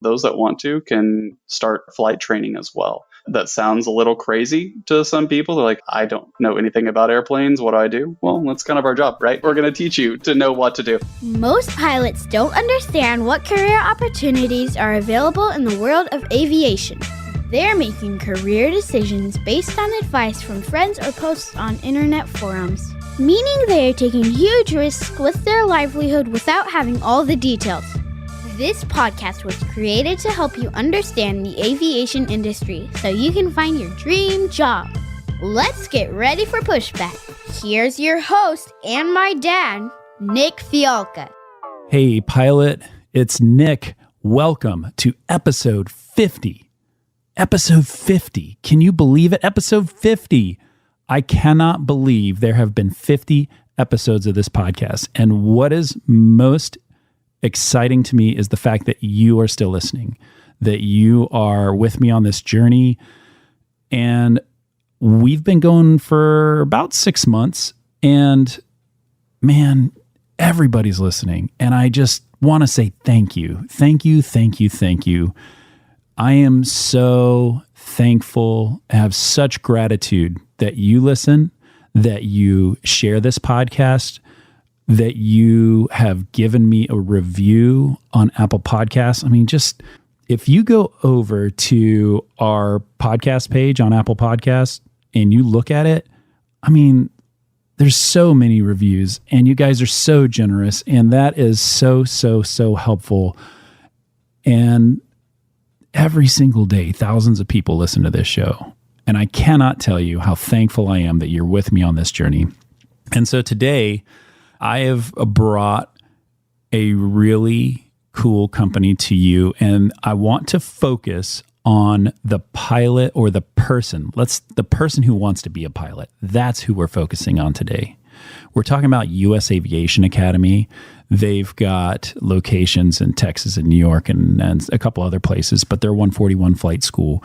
those that want to can start flight training as well. That sounds a little crazy to some people. They're like, I don't know anything about airplanes. What do I do? Well, that's kind of our job, right? We're going to teach you to know what to do. Most pilots don't understand what career opportunities are available in the world of aviation. They're making career decisions based on advice from friends or posts on internet forums, meaning they are taking huge risks with their livelihood without having all the details. This podcast was created to help you understand the aviation industry so you can find your dream job. Let's get ready for Pushback. Here's your host and my dad, Nick Fialka. Hey, pilot, it's Nick. Welcome to episode 50. Episode 50. Can you believe it? Episode 50. I cannot believe there have been 50 episodes of this podcast. And what is most exciting to me is the fact that you are still listening, that you are with me on this journey. And we've been going for about 6 months, and man, everybody's listening. And I just want to say thank you. Thank you, thank you, thank you. I am so thankful, I have such gratitude that you listen, that you share this podcast, that you have given me a review on Apple Podcasts. I mean, just if you go over to our podcast page on Apple Podcasts and you look at it, I mean, there's so many reviews and you guys are so generous, and that is so helpful. And every single day, thousands of people listen to this show. And I cannot tell you how thankful I am that you're with me on this journey. And so today, I have brought a really cool company to you, and I want to focus on the pilot or the person. The person who wants to be a pilot. That's who we're focusing on today. We're talking about US Aviation Academy. They've got locations in Texas and New York and a couple other places, but they're 141 flight school,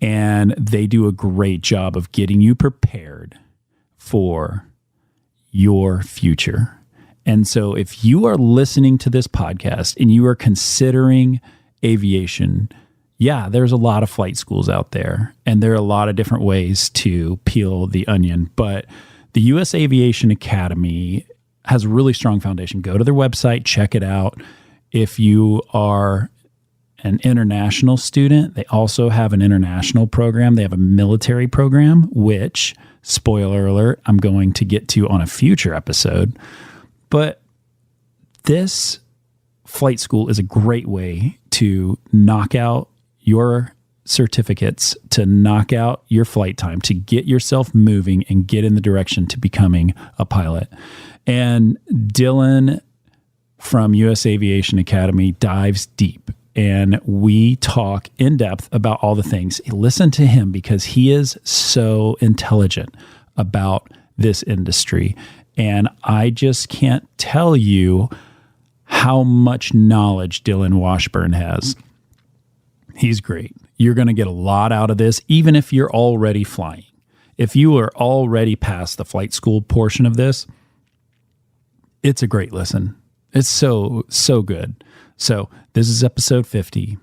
and they do a great job of getting you prepared for your future. And so if you are listening to this podcast and you are considering aviation, yeah, there's a lot of flight schools out there, and there are a lot of different ways to peel the onion. But the US Aviation Academy has a really strong foundation. Go to their website, check it out. If you are an international student, they also have an international program. They have a military program, which, spoiler alert, I'm going to get to on a future episode. But this flight school is a great way to knock out your certificates, to knock out your flight time, to get yourself moving and get in the direction to becoming a pilot. And Dillon from US Aviation Academy dives deep, and we talk in depth about all the things. Listen to him because he is so intelligent about this industry. And I just can't tell you how much knowledge Dillon Washburn has. He's great. You're going to get a lot out of this, even if you're already flying. If you are already past the flight school portion of this, it's a great listen. It's so good. So this is episode 50.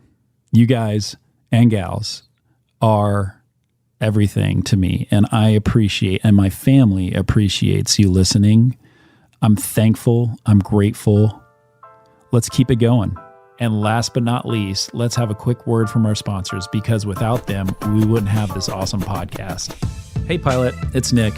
You guys and gals are everything to me, and I appreciate, and my family appreciates you listening. I'm thankful. I'm grateful. Let's keep it going. And last but not least, let's have a quick word from our sponsors, because without them, we wouldn't have this awesome podcast. Hey, pilot, it's Nick.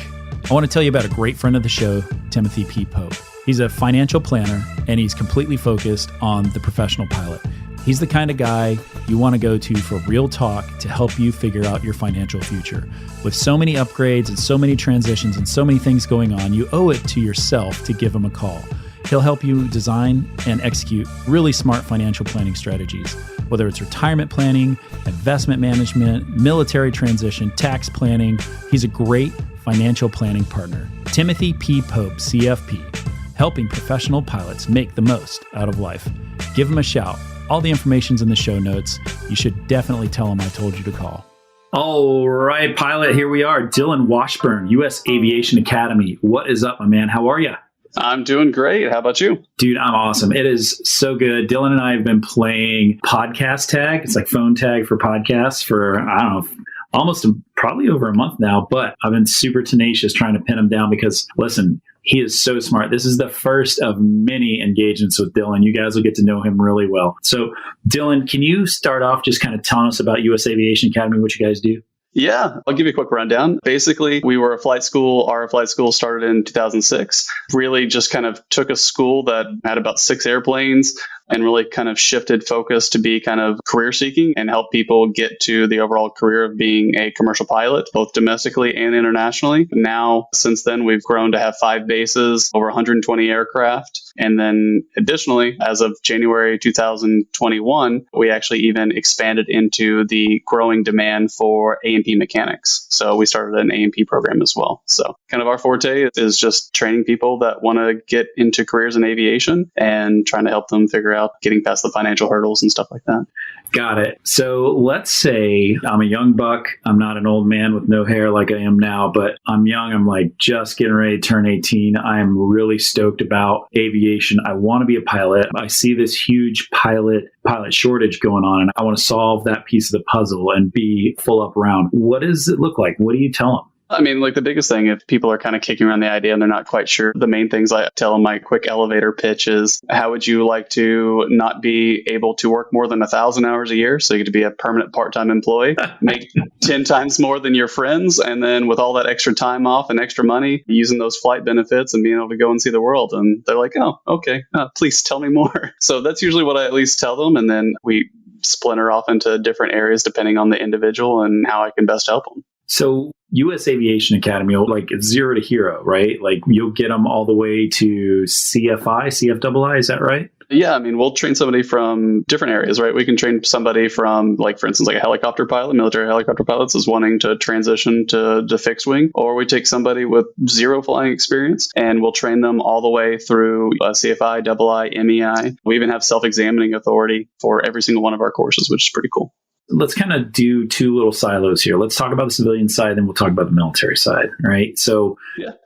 I want to tell you about a great friend of the show, Timothy P. Pope. He's a financial planner, and he's completely focused on the professional pilot. He's the kind of guy you want to go to for real talk to help you figure out your financial future. With so many upgrades and so many transitions and so many things going on, you owe it to yourself to give him a call. He'll help you design and execute really smart financial planning strategies, whether it's retirement planning, investment management, military transition, tax planning. He's a great financial planning partner. Timothy P. Pope, CFP, helping professional pilots make the most out of life. Give him a shout. All the information's in the show notes. You should definitely tell him I told you to call. All right, pilot, here we are. Dillon Washburn, US Aviation Academy. What is up, my man? How are you? I'm doing great. How about you? Dude, I'm awesome. It is so good. Dillon and I have been playing podcast tag. It's like phone tag for podcasts for, I don't know, probably over a month now, but I've been super tenacious trying to pin him down because, listen, he is so smart. This is the first of many engagements with Dillon. You guys will get to know him really well. So, Dillon, can you start off just kind of telling us about US Aviation Academy, what you guys do? Yeah, I'll give you a quick rundown. Basically, we were a flight school. Our flight school started in 2006. Really just kind of took a school that had about 6 airplanes and really kind of shifted focus to be kind of career seeking and help people get to the overall career of being a commercial pilot, both domestically and internationally. Now, since then, we've grown to have 5 bases, over 120 aircraft. And then additionally, as of January 2021, we actually even expanded into the growing demand for A&P mechanics. So we started an A&P program as well. So kind of our forte is just training people that want to get into careers in aviation and trying to help them figure out getting past the financial hurdles and stuff like that. Got it. So let's say I'm a young buck. I'm not an old man with no hair like I am now, but I'm young. I'm like just getting ready to turn 18. I'm really stoked about aviation. I want to be a pilot. I see this huge pilot shortage going on, and I want to solve that piece of the puzzle and be full up around. What does it look like? What do you tell them? I mean, like the biggest thing, if people are kind of kicking around the idea and they're not quite sure, the main things I tell them, my quick elevator pitch is, how would you like to not be able to work more than 1,000 hours a year? So you get to be a permanent part-time employee, make 10 times more than your friends. And then with all that extra time off and extra money, using those flight benefits and being able to go and see the world. And they're like, oh, okay, please tell me more. So that's usually what I at least tell them. And then we splinter off into different areas depending on the individual and how I can best help them. So US Aviation Academy, like it's 0 to hero, right? Like you'll get them all the way to CFI, is that right? Yeah, I mean, we'll train somebody from different areas, right? We can train somebody from, like, for instance, like a helicopter pilot. Military helicopter pilots is wanting to transition to fixed wing, or we take somebody with 0 flying experience and we'll train them all the way through CFI, II, MEI. We even have self-examining authority for every single one of our courses, which is pretty cool. Let's kind of do 2 little silos here. Let's talk about the civilian side, then we'll talk about the military side, right? So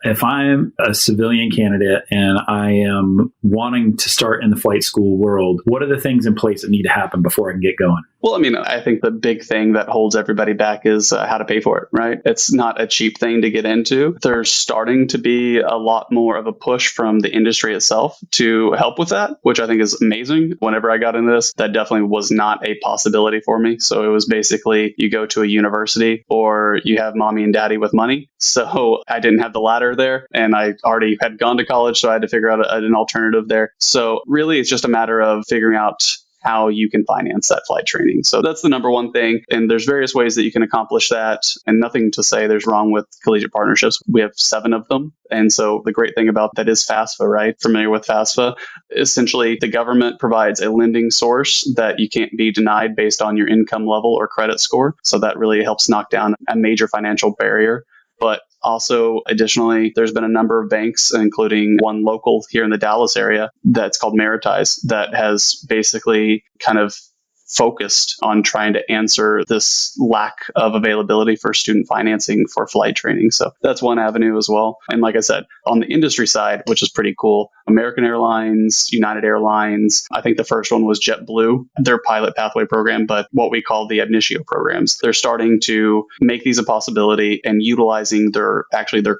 if I'm a civilian candidate and I am wanting to start in the flight school world, what are the things in place that need to happen before I can get going? Well, I mean, I think the big thing that holds everybody back is how to pay for it, right? It's not a cheap thing to get into. There's starting to be a lot more of a push from the industry itself to help with that, which I think is amazing. Whenever I got into this, that definitely was not a possibility for me. So it was basically you go to a university or you have mommy and daddy with money. So I didn't have the latter there, and I already had gone to college, so I had to figure out an alternative there. So really, it's just a matter of figuring out how you can finance that flight training. So that's the number one thing. And there's various ways that you can accomplish that. And nothing to say there's wrong with collegiate partnerships. We have 7 of them. And so the great thing about that is FAFSA, right? Familiar with FAFSA? Essentially, the government provides a lending source that you can't be denied based on your income level or credit score. So that really helps knock down a major financial barrier. But also, additionally, there's been a number of banks, including one local here in the Dallas area that's called Meritize, that has basically kind of focused on trying to answer this lack of availability for student financing for flight training. So that's one avenue as well. And like I said, on the industry side, which is pretty cool, American Airlines, United Airlines, I think the first one was JetBlue, their pilot pathway program, but what we call the ab initio programs. They're starting to make these a possibility and utilizing their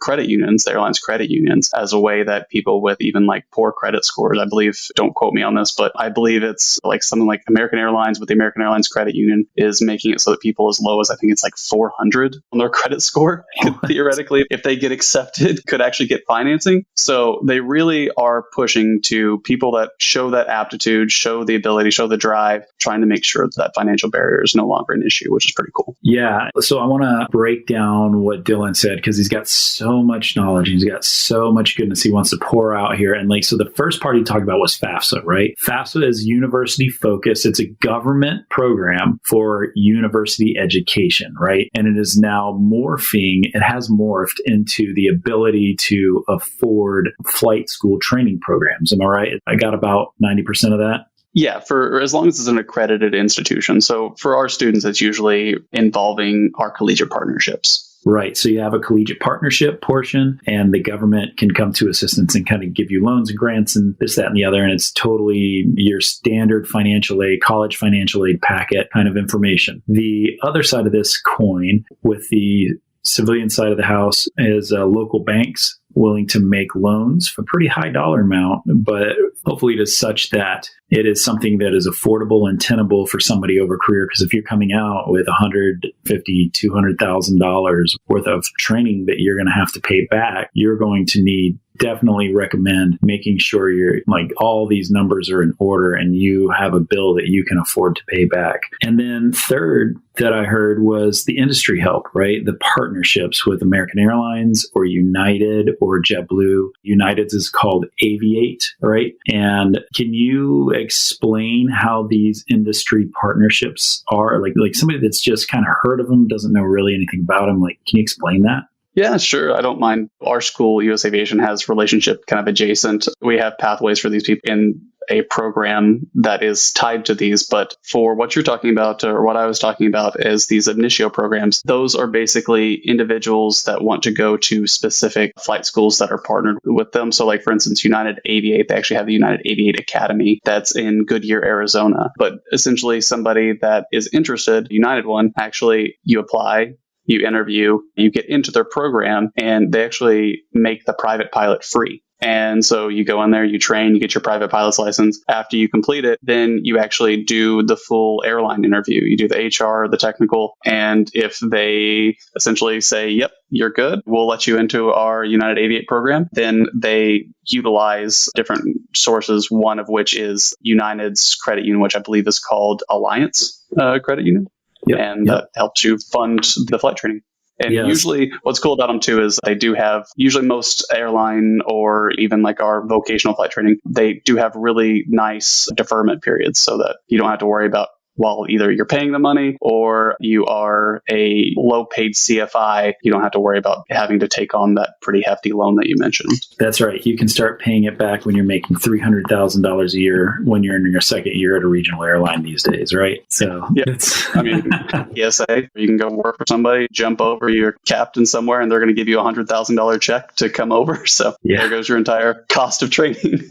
credit unions, the airlines credit unions, as a way that people with even like poor credit scores, I believe, don't quote me on this, but I believe it's like something like American Airlines with the American Airlines credit union is making it so that people as low as I think it's like 400 on their credit score could theoretically, if they get accepted, could actually get financing. So they really are pushing to people that show that aptitude, show the ability, show the drive, trying to make sure that that financial barrier is no longer an issue, which is pretty cool. Yeah. So I want to break down what Dillon said because he's got so much knowledge. He's got so much goodness he wants to pour out here. And like, so the first part he talked about was FAFSA, right? FAFSA is university focused. It's a government program for university education, right? And it is now it has morphed into the ability to afford flight school training programs. Am I right? I got about 90% of that. Yeah, for as long as it's an accredited institution. So for our students, it's usually involving our collegiate partnerships. Right. So you have a collegiate partnership portion, and the government can come to assistance and kind of give you loans and grants and this, that, and the other. And it's totally your standard financial aid, college financial aid packet kind of information. The other side of this coin with the civilian side of the house is local banks willing to make loans for a pretty high dollar amount, but hopefully it is such that it is something that is affordable and tenable for somebody over a career. Because if you're coming out with $150,000, $200,000 worth of training that you're going to have to pay back, you're going to need, definitely recommend making sure you're like all these numbers are in order and you have a bill that you can afford to pay back. And then third that I heard was the industry help, right? The partnerships with American Airlines or United or JetBlue. United's is called Aviate, right? And can you explain how these industry partnerships are? Like somebody that's just kind of heard of them, doesn't know really anything about them. Like, can you explain that? Yeah, sure. I don't mind. Our school, US Aviation, has relationship kind of adjacent. We have pathways for these people in a program that is tied to these. But for what you're talking about, or what I was talking about, is these initio programs. Those are basically individuals that want to go to specific flight schools that are partnered with them. So like, for instance, United Aviate, they actually have the United Aviate Academy that's in Goodyear, Arizona. But essentially somebody that is interested, United one, actually you apply, you interview, you get into their program, and they actually make the private pilot free. And so you go in there, you train, you get your private pilot's license. After you complete it, then you actually do the full airline interview. You do the HR, the technical, and if they essentially say, yep, you're good, we'll let you into our United Aviate program, then they utilize different sources, one of which is United's credit union, which I believe is called Alliance Credit Union. Yep, and that helps you fund the flight training. And usually what's cool about them too is they do have, usually most airline or even like our vocational flight training, they do have really nice deferment periods so that you don't have to worry about, while either you're paying the money or you are a low paid CFI, you don't have to worry about having to take on that pretty hefty loan that you mentioned. That's right. You can start paying it back when you're making $300,000 a year when you're in your second year at a regional airline these days, right? So it's, I mean, ESA, you can go work for somebody, jump over your captain somewhere, and they're going to give you a $100,000 check to come over. So there goes your entire cost of training.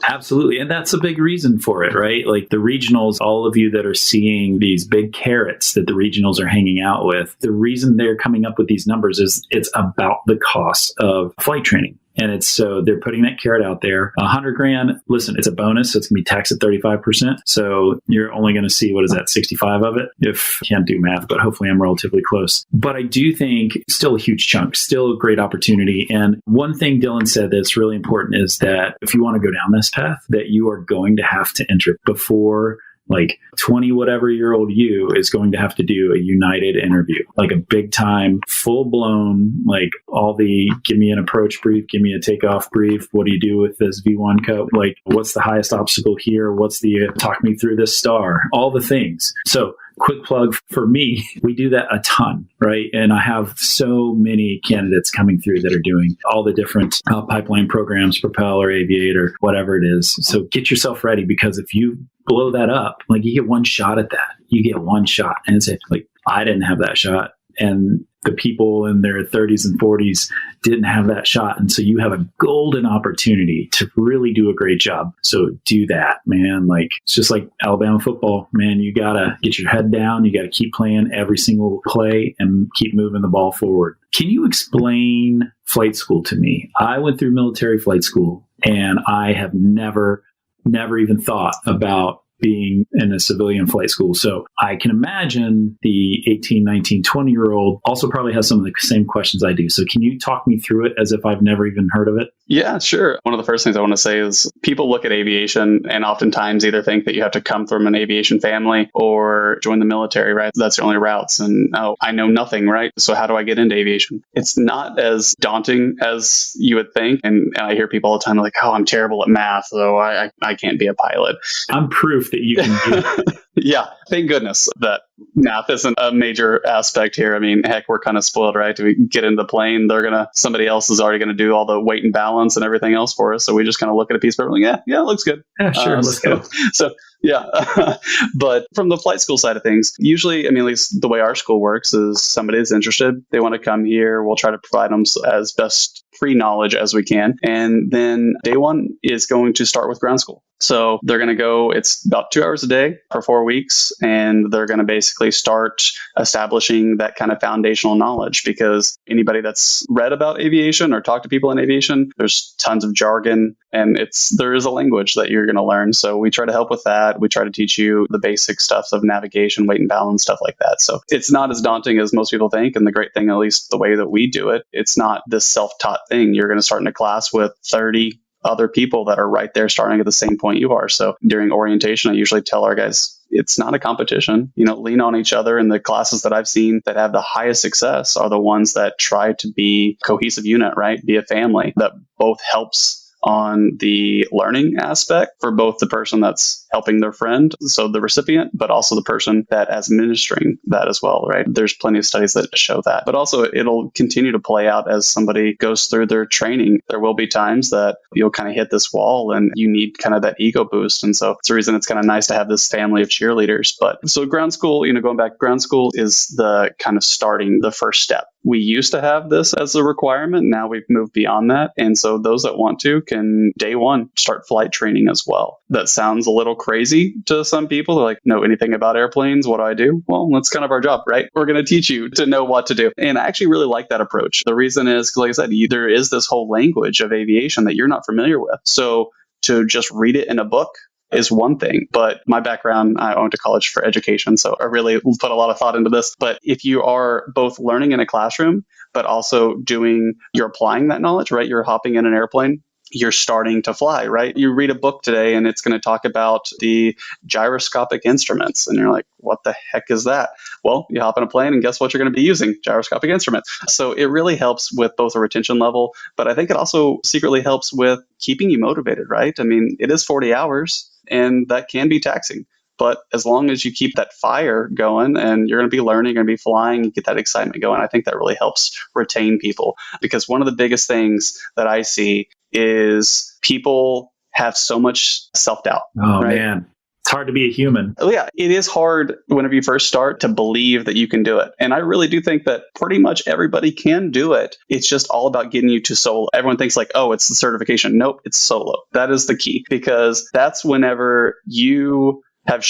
Absolutely. And that's a big reason for it, right? Like the regionals, all of you that are seeing these big carrots that the regionals are hanging out with, the reason they're coming up with these numbers is it's about the cost of flight training. And it's so they're putting that carrot out there. $100,000. Listen, it's a bonus. So it's going to be taxed at 35%. So you're only going to see, what is that, 65 of it? If I can't do math, but hopefully I'm relatively close. But I do think still a huge chunk, still a great opportunity. And one thing Dillon said that's really important is that if you want to go down this path, that you are going to have to enter before like 20 whatever year old you is going to have to do a United interview, like a big time, full blown, like all the give me an approach brief, give me a takeoff brief. What do you do with this V1 code? Like what's the highest obstacle here? What's the talk me through this star? All the things. So quick plug for me, we do that a ton, right? And I have so many candidates coming through that are doing all the different pipeline programs, Propel or Aviate or whatever it is. So get yourself ready, because if you blow that up, like you get one shot at that. You get one shot. And it's like, I didn't have that shot. And the people in their 30s and 40s didn't have that shot. And so you have a golden opportunity to really do a great job. So do that, man. Like, it's just like Alabama football, man. You got to get your head down. You got to keep playing every single play and keep moving the ball forward. Can you explain flight school to me? I went through military flight school, and I have never even thought about being in a civilian flight school. So I can imagine the 18, 19, 20-year-old also probably has some of the same questions I do. So can you talk me through it as if I've never even heard of it? Yeah, sure. One of the first things I want to say is people look at aviation and oftentimes either think that you have to come from an aviation family or join the military, right? That's the only routes. And oh, I know nothing, right? So how do I get into aviation? It's not as daunting as you would think. And I hear people all the time like, oh, I'm terrible at math, so I can't be a pilot. I'm proof that you can do it. Yeah, thank goodness that math isn't a major aspect here. I mean, heck, we're kind of spoiled, right? Do we get into the plane? Somebody else is already going to do all the weight and balance and everything else for us. So we just kind of look at a piece of paper like, yeah, it looks good. Yeah, sure, let's go. So Yeah. But from the flight school side of things, usually, at least the way our school works is somebody is interested. They want to come here. We'll try to provide them as best free knowledge as we can. And then day one is going to start with ground school. So they're going to go, it's about 2 hours a day for 4 weeks. And they're going to basically start establishing that kind of foundational knowledge, because anybody that's read about aviation or talked to people in aviation, there's tons of jargon, and there is a language that you're going to learn. So we try to help with that. We try to teach you the basic stuff of navigation, weight and balance, stuff like that. So it's not as daunting as most people think. And the great thing, at least the way that we do it, it's not this self-taught thing. You're going to start in a class with 30 other people that are right there starting at the same point you are. So during orientation, I usually tell our guys, it's not a competition. Lean on each other. And the classes that I've seen that have the highest success are the ones that try to be a cohesive unit, right? Be a family that both helps on the learning aspect for both the person that's helping their friend, so the recipient, but also the person that is administering that as well, right? There's plenty of studies that show that. But also it'll continue to play out as somebody goes through their training. There will be times that you'll kind of hit this wall and you need kind of that ego boost. And so it's the reason it's kind of nice to have this family of cheerleaders. But so ground school, going back, ground school is the kind of starting the first step. We used to have this as a requirement. Now we've moved beyond that. And so those that want to can day one start flight training as well. That sounds a little crazy to some people. They're like, know anything about airplanes? What do I do? Well, that's kind of our job, right? We're going to teach you to know what to do. And I actually really like that approach. The reason is, like I said, there is this whole language of aviation that you're not familiar with. So to just read it in a book is one thing. But my background, I went to college for education, so I really put a lot of thought into this. But if you are both learning in a classroom, but also you're applying that knowledge, right? You're hopping in an airplane, you're starting to fly, right? You read a book today and it's going to talk about the gyroscopic instruments. And you're like, what the heck is that? Well, you hop in a plane and guess what you're going to be using? Gyroscopic instruments. So it really helps with both a retention level, but I think it also secretly helps with keeping you motivated, right? It is 40 hours and that can be taxing. But as long as you keep that fire going and you're going to be learning, you're going to be flying, you get that excitement going, I think that really helps retain people. Because one of the biggest things that I see is people have so much self-doubt. Oh, right? man. It's hard to be a human. Oh, yeah, it is hard whenever you first start to believe that you can do it. And I really do think that pretty much everybody can do it. It's just all about getting you to solo. Everyone thinks like, oh, it's the certification. Nope, it's solo. That is the key, because that's whenever you have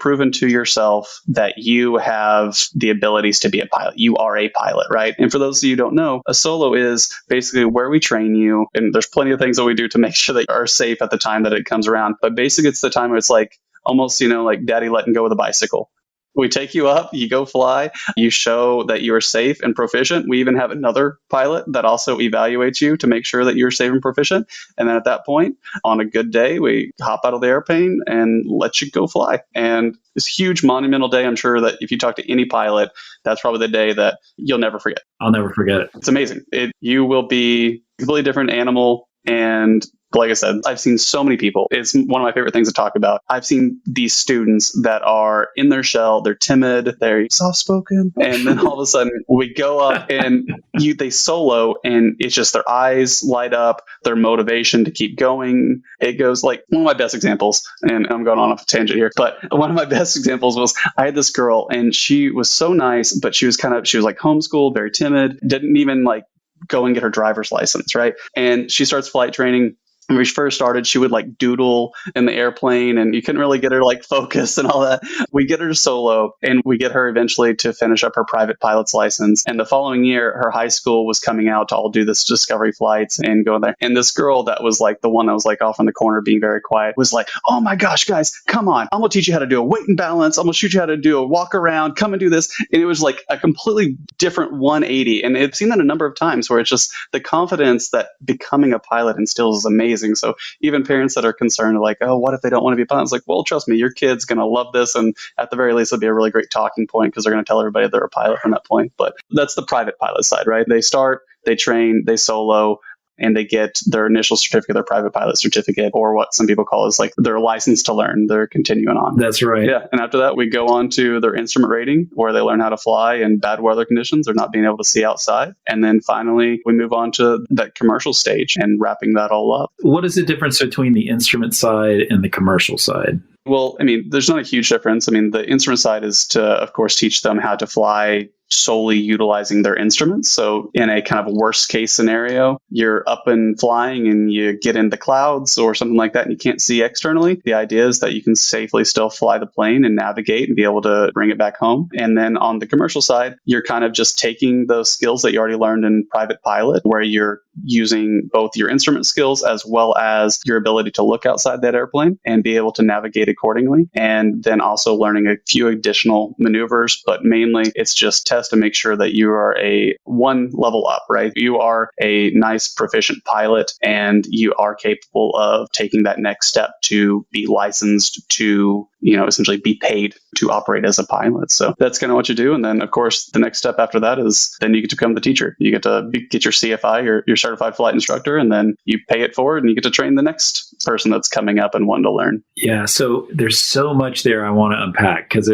proven to yourself that you have the abilities to be a pilot. You are a pilot, right? And for those of you who don't know, a solo is basically where we train you. And there's plenty of things that we do to make sure that you are safe at the time that it comes around. But basically, it's the time where it's like almost, like daddy letting go of the bicycle. We take you up, you go fly, you show that you are safe and proficient. We even have another pilot that also evaluates you to make sure that you're safe and proficient. And then at that point, on a good day, we hop out of the airplane and let you go fly. And this huge monumental day, I'm sure that if you talk to any pilot, that's probably the day that you'll never forget. I'll never forget it. It's amazing. You will be a completely different animal. And like I said, I've seen so many people. It's one of my favorite things to talk about. I've seen these students that are in their shell. They're timid. They're soft-spoken. And then all of a sudden we go up and they solo, and it's just their eyes light up, their motivation to keep going. It goes like one of my best examples, and I'm going on off a tangent here, but one of my best examples was I had this girl and she was so nice, but she was like homeschooled, very timid, didn't even like go and get her driver's license, right? And she starts flight training. When we first started, she would like doodle in the airplane and you couldn't really get her like focus and all that. We get her to solo and we get her eventually to finish up her private pilot's license. And the following year, her high school was coming out to all do this discovery flights and go there. And this girl that was like the one that was like off in the corner being very quiet was like, oh my gosh, guys, come on. I'm going to teach you how to do a weight and balance. I'm going to shoot you how to do a walk around. Come and do this. And it was like a completely different 180. And I've seen that a number of times where it's just the confidence that becoming a pilot instills is amazing. So even parents that are concerned are like, oh, what if they don't want to be a pilot? It's like, well, trust me, your kid's going to love this. And at the very least, it'll be a really great talking point because they're going to tell everybody they're a pilot from that point. But that's the private pilot side, right? They start, they train, they solo. and they get their initial certificate, their private pilot certificate, or what some people call is like their license to learn. They're continuing on. That's right. Yeah. And after that, we go on to their instrument rating, where they learn how to fly in bad weather conditions or not being able to see outside. And then finally, we move on to that commercial stage and wrapping that all up. What is the difference between the instrument side and the commercial side? Well, I mean, there's not a huge difference. I mean, the instrument side is to, of course, teach them how to fly solely utilizing their instruments. So in a kind of worst case scenario, you're up and flying and you get into clouds or something like that and you can't see externally. The idea is that you can safely still fly the plane and navigate and be able to bring it back home. And then on the commercial side, you're kind of just taking those skills that you already learned in private pilot, where you're using both your instrument skills as well as your ability to look outside that airplane and be able to navigate accordingly. And then also learning a few additional maneuvers, but mainly it's just test to make sure that you are a one level up, right? You are a nice, proficient pilot and you are capable of taking that next step to be licensed to, essentially be paid to operate as a pilot. So that's kind of what you do. And then, of course, the next step after that is then you get to become the teacher. You get to get your CFI, your certified flight instructor, and then you pay it forward and you get to train the next person that's coming up and wanting to learn. Yeah. So there's so much there I want to unpack because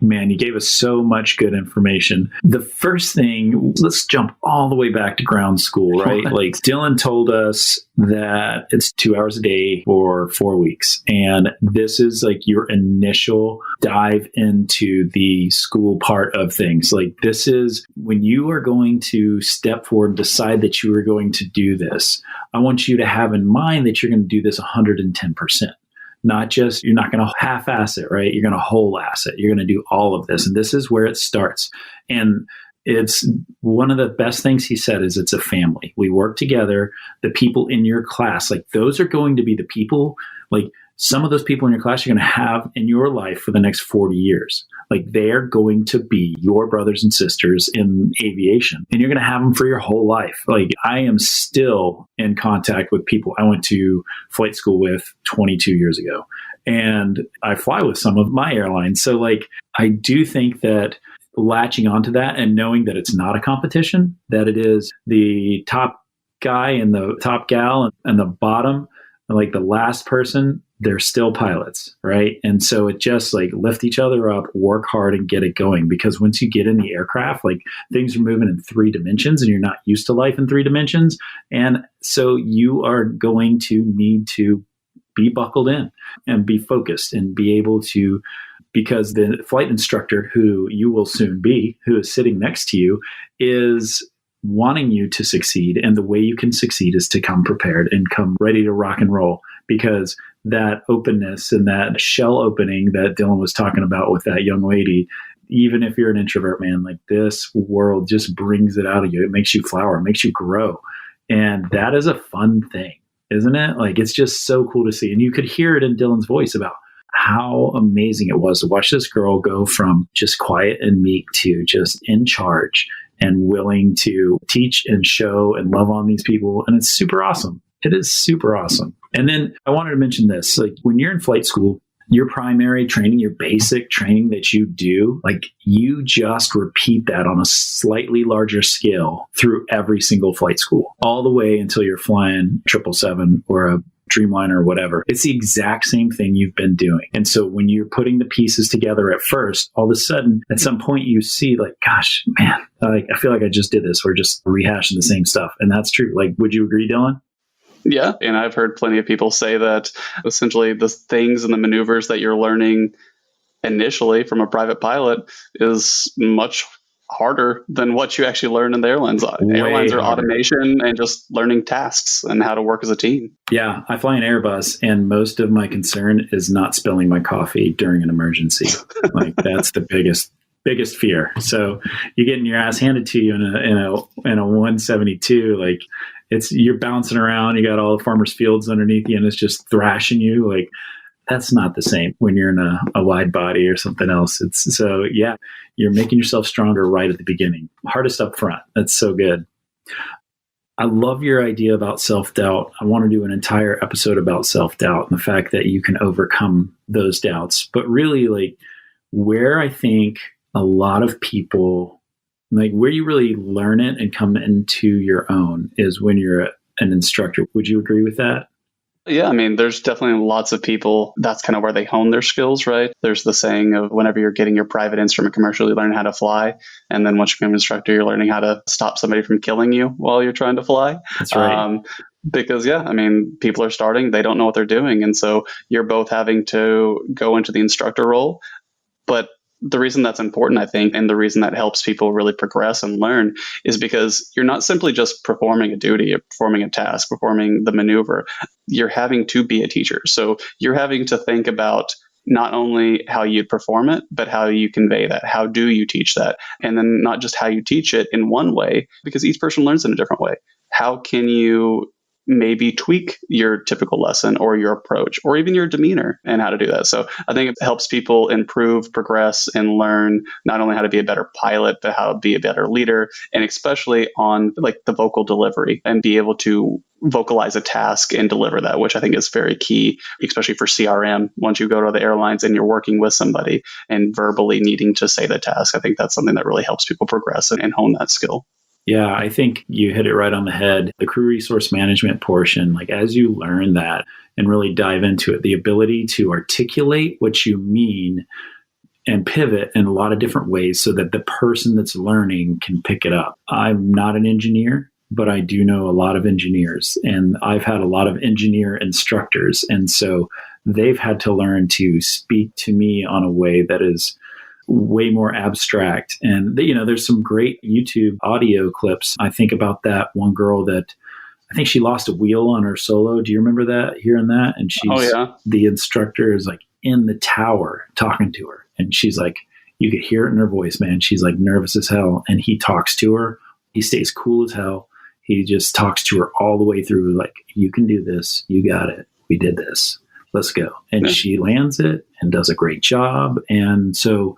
man, you gave us so much good information. The first thing, let's jump all the way back to ground school, right? Like Dillon told us that it's 2 hours a day for 4 weeks. And this is like your initial dive into the school part of things. Like this is when you are going to step forward and decide that you are going to do this. I want you to have in mind that you're going to do this 110%. Not just, you're not going to half-ass it, right? You're going to whole-ass it. You're going to do all of this. And this is where it starts. And it's one of the best things he said is it's a family. We work together. The people in your class, like those are going to be the people, like some of those people in your class you're going to have in your life for the next 40 years. Like they're going to be your brothers and sisters in aviation and you're going to have them for your whole life. Like I am still in contact with people I went to flight school with 22 years ago and I fly with some of my airlines. So like, I do think that latching onto that and knowing that it's not a competition, that it is the top guy and the top gal and the bottom, like the last person, they're still pilots, right? And so it just like lift each other up, work hard and get it going. Because once you get in the aircraft, like things are moving in 3 dimensions and you're not used to life in 3 dimensions. And so you are going to need to be buckled in and be focused and be able to, because the flight instructor who you will soon be, who is sitting next to you, is wanting you to succeed. And the way you can succeed is to come prepared and come ready to rock and roll, because that openness and that shell opening that Dillon was talking about with that young lady, even if you're an introvert, man, like this world just brings it out of you. It makes you flower, it makes you grow. And that is a fun thing, isn't it? Like, it's just so cool to see. And you could hear it in Dillon's voice about how amazing it was to watch this girl go from just quiet and meek to just in charge and willing to teach and show and love on these people. And it's super awesome. It is super awesome. And then I wanted to mention this, like when you're in flight school, your primary training, your basic training that you do, like you just repeat that on a slightly larger scale through every single flight school, all the way until you're flying 777 or a Dreamliner or whatever. It's the exact same thing you've been doing. And so when you're putting the pieces together at first, all of a sudden, at some point you see like, gosh, man, I feel like I just did this. We're just rehashing the same stuff. And that's true. Like, would you agree, Dillon? Yeah. And I've heard plenty of people say that essentially the things and the maneuvers that you're learning initially from a private pilot is much harder than what you actually learn in the airlines. Airlines are harder. Automation and just learning tasks and how to work as a team. Yeah, I fly an Airbus, and most of my concern is not spilling my coffee during an emergency. Like that's the biggest fear. So you're getting your ass handed to you in a 172, like you're bouncing around, you got all the farmers fields underneath you and it's just thrashing you. Like that's not the same when you're in a wide body or something else. You're making yourself stronger right at the beginning. Hardest up front. That's so good. I love your idea about self-doubt. I want to do an entire episode about self-doubt and the fact that you can overcome those doubts. But really, like, where I think a lot of people, like, where you really learn it and come into your own is when you're an instructor. Would you agree with that? Yeah, I mean, there's definitely lots of people, that's kind of where they hone their skills, right? There's the saying of whenever you're getting your private instrument commercial, you learn how to fly. And then once you become an instructor, you're learning how to stop somebody from killing you while you're trying to fly. That's right. Because, yeah, I mean, people are starting, they don't know what they're doing. And so you're both having to go into the instructor role. But the reason that's important, I think, and the reason that helps people really progress and learn is because you're not simply just performing a duty, or performing a task, performing the maneuver. You're having to be a teacher. So you're having to think about not only how you perform it, but how you convey that. How do you teach that? And then not just how you teach it in one way, because each person learns in a different way. How can you maybe tweak your typical lesson or your approach or even your demeanor and how to do that? So I think it helps people improve, progress, and learn not only how to be a better pilot, but how to be a better leader, and especially on like the vocal delivery and be able to vocalize a task and deliver that, which I think is very key, especially for CRM. Once you go to the airlines and you're working with somebody and verbally needing to say the task, I think that's something that really helps people progress and hone that skill. Yeah, I think you hit it right on the head. The crew resource management portion, like as you learn that and really dive into it, the ability to articulate what you mean and pivot in a lot of different ways so that the person that's learning can pick it up. I'm not an engineer, but I do know a lot of engineers, and I've had a lot of engineer instructors. And so they've had to learn to speak to me on a way that is way more abstract. And, you know, there's some great YouTube audio clips. I think about that one girl that I think she lost a wheel on her solo. Do you remember that, hearing that? And she's, the instructor is like in the tower talking to her. And she's like, you could hear it in her voice, man. She's like nervous as hell. And he talks to her. He stays cool as hell. He just talks to her all the way through, like, you can do this. You got it. We did this. Let's go. And she lands it and does a great job. And so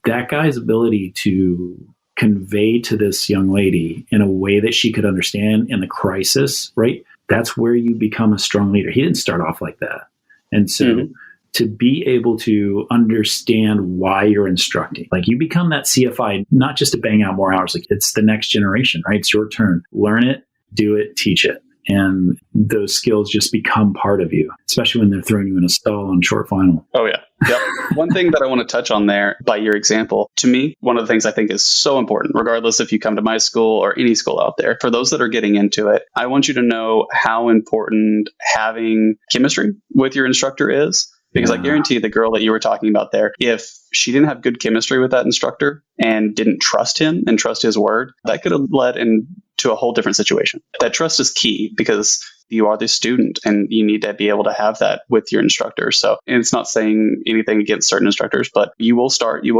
that guy's ability to convey to this young lady in a way that she could understand in the crisis, right? That's where you become a strong leader. He didn't start off like that. And so to be able to understand why you're instructing, like you become that CFI, not just to bang out more hours, like it's the next generation, right? It's your turn. Learn it, do it, teach it. And those skills just become part of you, especially when they're throwing you in a stall on short final. Oh, yeah. Yep. One thing that I want to touch on there by your example, to me, one of the things I think is so important, regardless if you come to my school or any school out there, for those that are getting into it, I want you to know how important having chemistry with your instructor is. Because I guarantee the girl that you were talking about there, if she didn't have good chemistry with that instructor and didn't trust him and trust his word, that could have led into a whole different situation. That trust is key because you are the student and you need to be able to have that with your instructor. So, and it's not saying anything against certain instructors, but you will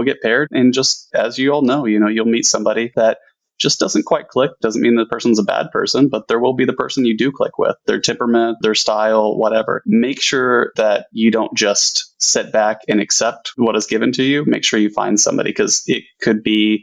get paired. And just as you all know, you'll meet somebody that just doesn't quite click. Doesn't mean the person's a bad person, but there will be the person you do click with, their temperament, their style, whatever. Make sure that you don't just sit back and accept what is given to you. Make sure you find somebody, because it could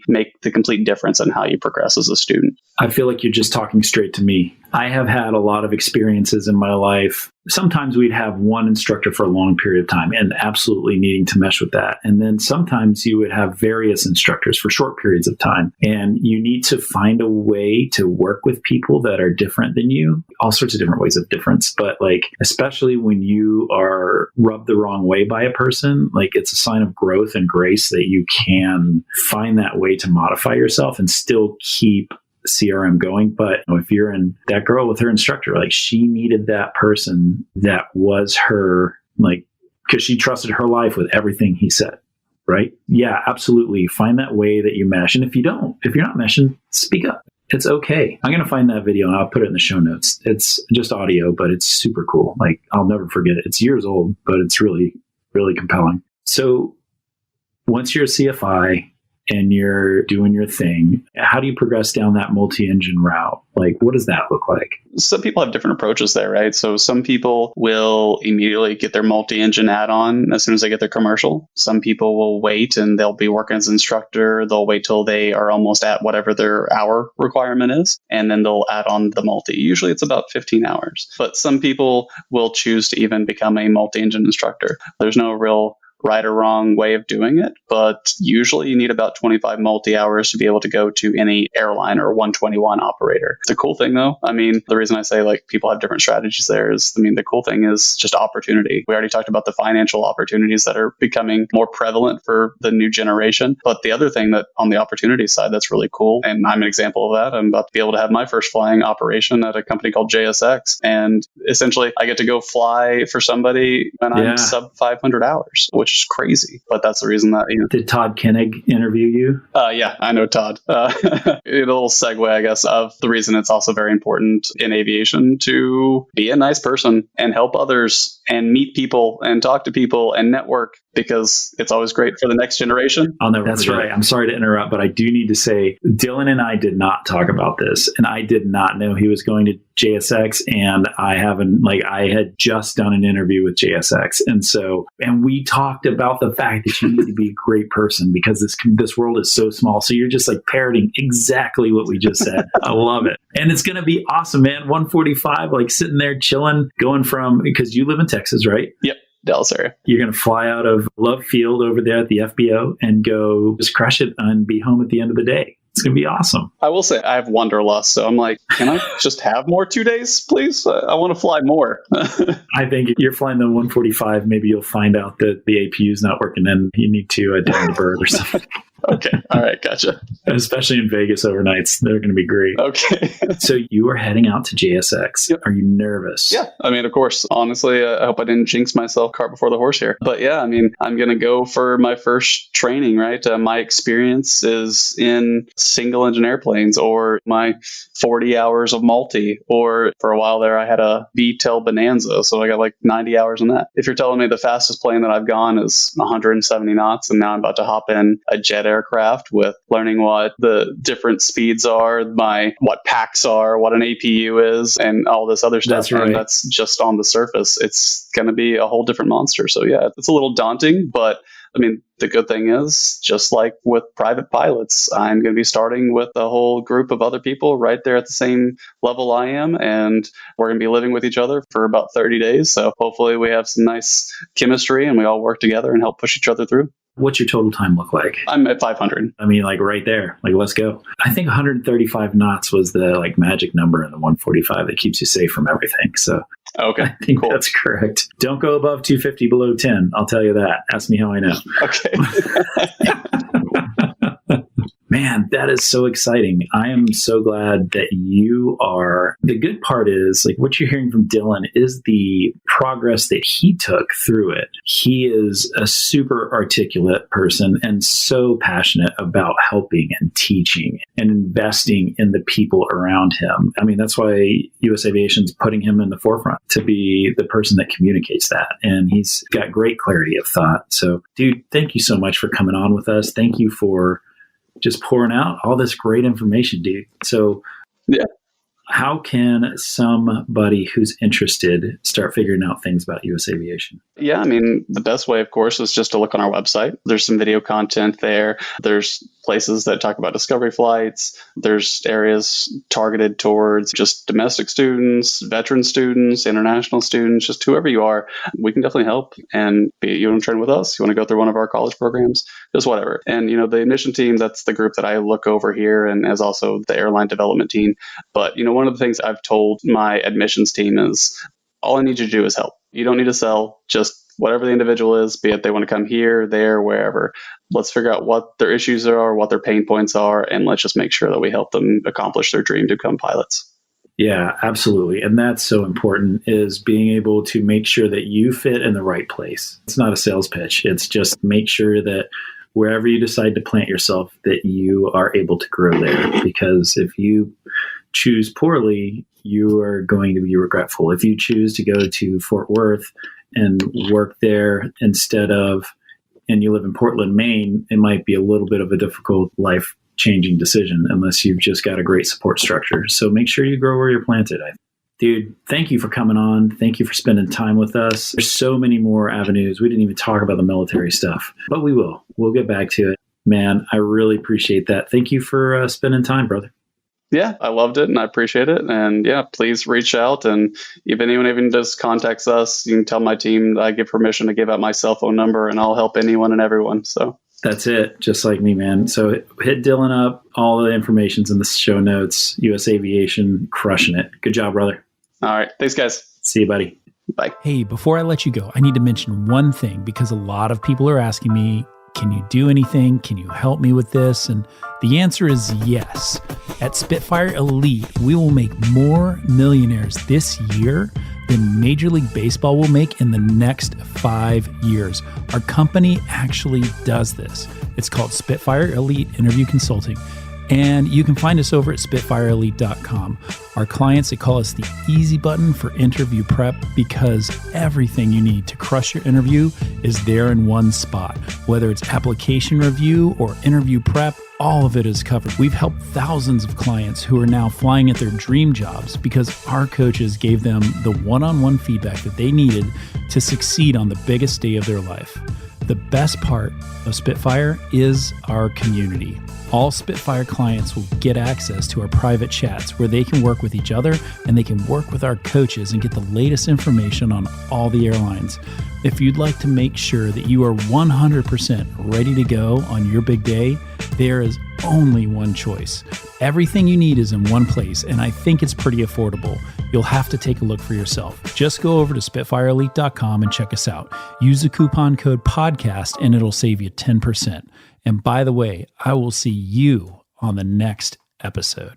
make the complete difference in how you progress as a student. I feel like you're just talking straight to me. I have had a lot of experiences in my life. Sometimes we'd have one instructor for a long period of time and absolutely needing to mesh with that. And then sometimes you would have various instructors for short periods of time. And you need to find a way to work with people that are different than you, all sorts of different ways of difference. But like, especially when you are rubbed the wrong way by a person, like it's a sign of growth and grace that you can find that way to modify yourself and still keep CRM going. But if you're in that girl with her instructor, like she needed that person that was her, like, because she trusted her life with everything he said, right? Yeah, absolutely. Find that way that you mesh. And if you're not meshing, speak up. It's okay. I'm going to find that video and I'll put it in the show notes. It's just audio, but it's super cool. Like, I'll never forget it. It's years old, but it's really, really compelling. So once you're a CFI and you're doing your thing, how do you progress down that multi-engine route? Like, what does that look like? Some people have different approaches there, right? So some people will immediately get their multi-engine add-on as soon as they get their commercial. Some people will wait and they'll be working as an instructor. They'll wait till they are almost at whatever their hour requirement is, and then they'll add on the multi. Usually it's about 15 hours. But some people will choose to even become a multi-engine instructor. There's no real right or wrong way of doing it, but usually you need about 25 multi-hours to be able to go to any airline or 121 operator. It's a cool thing though. I mean, the reason I say like people have different strategies there is, I mean, the cool thing is just opportunity. We already talked about the financial opportunities that are becoming more prevalent for the new generation. But the other thing that on the opportunity side that's really cool, and I'm an example of that, I'm about to be able to have my first flying operation at a company called JSX. And essentially I get to go fly for somebody when I'm sub 500 hours, which is crazy. But that's the reason that, Did Todd Koenig interview you? Yeah, I know Todd. A little segue, I guess, of the reason it's also very important in aviation to be a nice person and help others and meet people and talk to people and network, because it's always great for the next generation. That's right. I'm sorry to interrupt, but I do need to say, Dillon and I did not talk about this, and I did not know he was going to JSX, and I had just done an interview with JSX. And we talked about the fact that you need to be a great person because this world is so small. So you're just like parroting exactly what we just said. I love it. And it's going to be awesome, man. 145, like sitting there chilling, going from, because you live in Texas, right? Yep. Dallas area. You're going to fly out of Love Field over there at the FBO and go just crush it and be home at the end of the day. It's going to be awesome. I will say I have wanderlust, so I'm like, can I just have more 2 days, please? I want to fly more. I think if you're flying the 145, maybe you'll find out that the APU is not working and you need to down the bird or something. Okay. All right. Gotcha. Especially in Vegas overnights. They're going to be great. Okay. So you are heading out to JSX. Yep. Are you nervous? Yeah. I mean, of course, honestly, I hope I didn't jinx myself cart before the horse here. But yeah, I mean, I'm going to go for my first training, right? My experience is in single engine airplanes, or my 40 hours of multi, or for a while there, I had a V-tail Bonanza. So I got like 90 hours in that. If you're telling me the fastest plane that I've gone is 170 knots, and now I'm about to hop in a jet aircraft with learning what the different speeds are, what packs are, what an APU is, and all this other stuff. That's right. And that's just on the surface. It's going to be a whole different monster. So yeah, it's a little daunting, but I mean, the good thing is, just like with private pilots, I'm going to be starting with a whole group of other people right there at the same level I am, and we're going to be living with each other for about 30 days. So hopefully we have some nice chemistry and we all work together and help push each other through. What's your total time look like? I'm at 500. I mean, like right there. Like, let's go. I think 135 knots was the like magic number in the 145 that keeps you safe from everything. So okay, I think that's correct. Don't go above 250 below 10. I'll tell you that. Ask me how I know. Okay. Man, that is so exciting. I am so glad that you are. The good part is, like, what you're hearing from Dillon is the progress that he took through it. He is a super articulate person and so passionate about helping and teaching and investing in the people around him. I mean, that's why US Aviation's putting him in the forefront to be the person that communicates that. And he's got great clarity of thought. So, dude, thank you so much for coming on with us. Thank you for just pouring out all this great information, dude. So yeah, how can somebody who's interested start figuring out things about US Aviation? Yeah, I mean, the best way, of course, is just to look on our website. There's some video content there. There's places that talk about discovery flights. There's areas targeted towards just domestic students, veteran students, international students, just whoever you are. We can definitely help. And you want to train with us, you want to go through one of our college programs, just whatever. And, the admission team, that's the group that I look over here, and as also the airline development team. But, one of the things I've told my admissions team is all I need you to do is help. You don't need to sell, just whatever the individual is, be it they want to come here, there, wherever. Let's figure out what their issues are, what their pain points are, and let's just make sure that we help them accomplish their dream to become pilots. Yeah, absolutely. And that's so important, is being able to make sure that you fit in the right place. It's not a sales pitch. It's just make sure that wherever you decide to plant yourself, that you are able to grow there. Because if you choose poorly, you are going to be regretful. If you choose to go to Fort Worth and work there instead of, and you live in Portland, Maine, it might be a little bit of a difficult life-changing decision unless you've just got a great support structure. So make sure you grow where you're planted. Dude, thank you for coming on. Thank you for spending time with us. There's so many more avenues. We didn't even talk about the military stuff, but we will. We'll get back to it. Man, I really appreciate that. Thank you for spending time, brother. Yeah, I loved it and I appreciate it. And yeah, please reach out. And if anyone even just contacts us, you can tell my team that I give permission to give out my cell phone number, and I'll help anyone and everyone. So that's it. Just like me, man. So hit Dillon up. All the information's in the show notes. US Aviation, crushing it. Good job, brother. All right. Thanks, guys. See you, buddy. Bye. Hey, before I let you go, I need to mention one thing because a lot of people are asking me, can you do anything? Can you help me with this? And the answer is yes. At Spitfire Elite, we will make more millionaires this year than Major League Baseball will make in the next 5 years. Our company actually does this. It's called Spitfire Elite Interview Consulting. And you can find us over at SpitfireElite.com. Our clients, they call us the easy button for interview prep because everything you need to crush your interview is there in one spot. Whether it's application review or interview prep, all of it is covered. We've helped thousands of clients who are now flying at their dream jobs because our coaches gave them the one-on-one feedback that they needed to succeed on the biggest day of their life. The best part of Spitfire is our community. All Spitfire clients will get access to our private chats where they can work with each other and they can work with our coaches and get the latest information on all the airlines. If you'd like to make sure that you are 100% ready to go on your big day, there is only one choice. Everything you need is in one place, and I think it's pretty affordable. You'll have to take a look for yourself. Just go over to SpitfireElite.com and check us out. Use the coupon code PODCAST and it'll save you 10%. And by the way, I will see you on the next episode.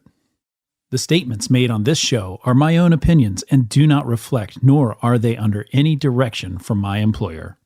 The statements made on this show are my own opinions and do not reflect, nor are they under any direction from my employer.